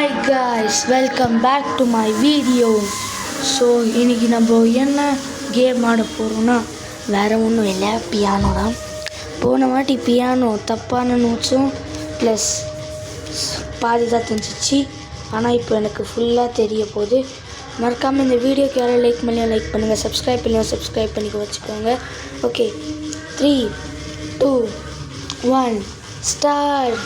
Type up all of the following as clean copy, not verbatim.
Hi guys, welcome back to my video. So இன்றைக்கி நம்ம என்ன கேம் ஆட போகிறோன்னா வேறு ஒன்றும் இல்லை, பியானோ தான். போன வாட்டி பியானோ தப்பான நோட்ஸும் ப்ளஸ் பாதி தான் தெரிஞ்சிச்சு. ஆனால் இப்போ எனக்கு ஃபுல்லாக தெரிய போகுது. மறக்காமல் இந்த வீடியோக்கு யாரும் லைக் பண்ணுங்கள், சப்ஸ்கிரைப் பண்ணிக்க வச்சுக்கோங்க. Okay, 3, 2, 1 start.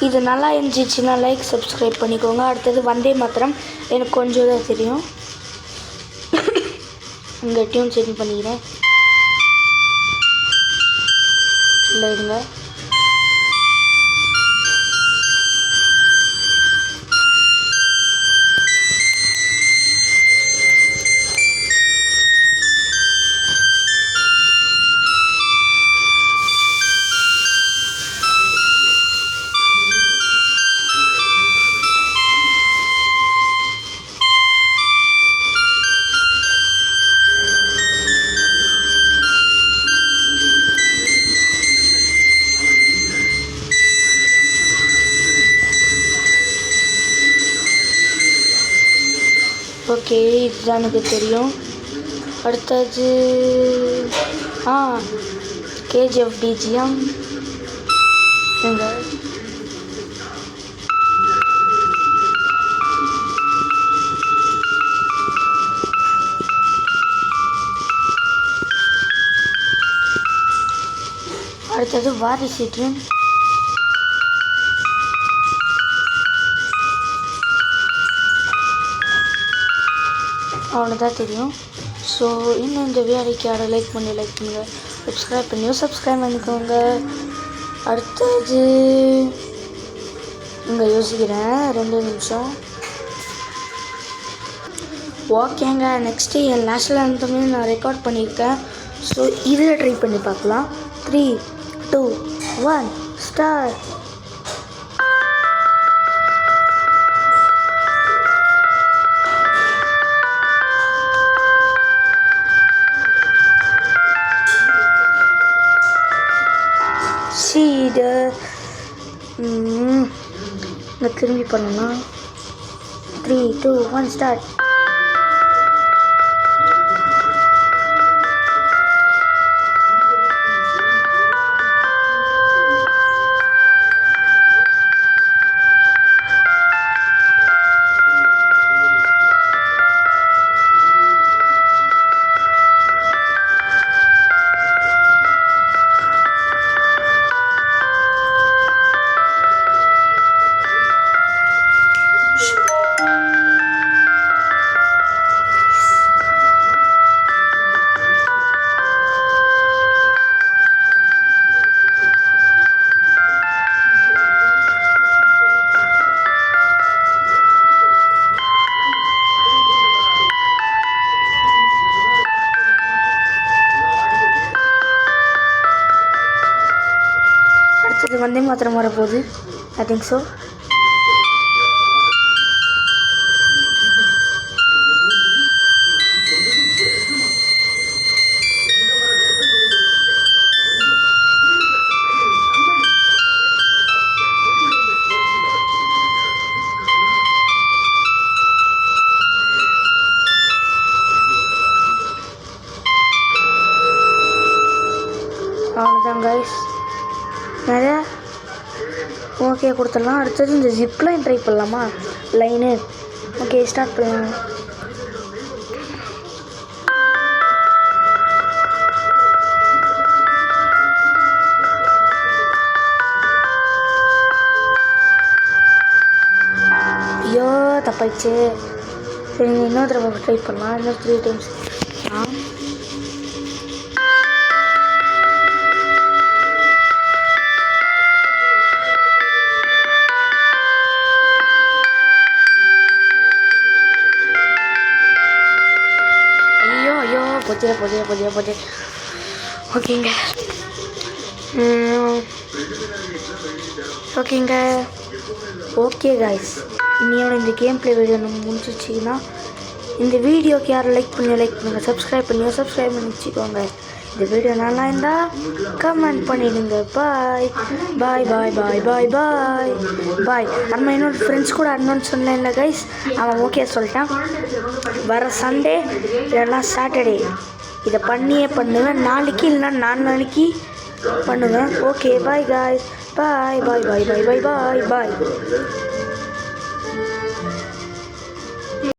இது நல்லா இருந்துச்சுன்னா லைக் சப்ஸ்கிரைப் பண்ணிக்கோங்க. அடுத்தது வந்தே மாத்திரம் எனக்கு கொஞ்சம் தான் தெரியும். இங்கே டியூன் செட் பண்ணிக்கிறேன். இல்லை இருங்க, ஓகே, இதுதான் எனக்கு தெரியும். அடுத்தது KGF BGM. அடுத்தது வாரிசு டியூன். அவ்வளோதான் தெரியும். ஸோ இன்னும் இந்த வீடியோக்கு யாரும் லைக் பண்ணுங்கள், சப்ஸ்கிரைப் பண்ணிக்கோங்க. அடுத்தது இங்கே யோசிக்கிறேன் 2 நிமிஷம். ஓகேங்க, நெக்ஸ்ட்டு என் நேஷ்னல் ஆந்தமே நான் ரெக்கார்ட் பண்ணியிருக்கேன். ஸோ இதில் ட்ரை பண்ணி பார்க்கலாம். 3, 2, 1 ஸ்டார்ட். நான் திரும்பி பண்ணலாம். 3, 2, 1 ஸ்டார்ட். இது வந்தே மாத்திரம் வரப்போகுது. I think so. அவ்வளோதான் கைஸ். நிறையா ஓகே கொடுத்துடலாம். அடுத்தது இந்த ஜிப்லைன் ட்ரை பண்ணலாமா? லைனு ஓகே ஸ்டார்ட் பண்ணலாம். ஐயோ தப்பாயிடுச்சு. சரி இன்னொரு தடவை ட்ரை பண்ணலாம். இன்னும் 3 டைம்ஸ். போச்சு. ஓகே கைஸ், இன்னையோட இந்த கேம் ப்ளே வீடியோ நம்ம முடிச்சிச்சிங்கன்னா இந்த வீடியோக்கு யாரும் லைக் பண்ணுங்கள், சப்ஸ்கிரைப் பண்ணி வச்சுக்கோங்க. இந்த வீடியோ நல்லா இருந்தால் கமெண்ட் பண்ணிவிடுங்க. பாய். நம்ம இன்னொரு ஃப்ரெண்ட்ஸ் கூட அட்வான்ஸ் பண்ணல கைஸ், அவன் ஓகே சொல்லிட்டான். வர சண்டே இல்லைன்னா சாட்டர்டே இதை பண்ணுவேன். நாளைக்கு இல்லைன்னா 4 நாளைக்கு பண்ணுவேன். ஓகே பாய் காய்ஸ், பாய்.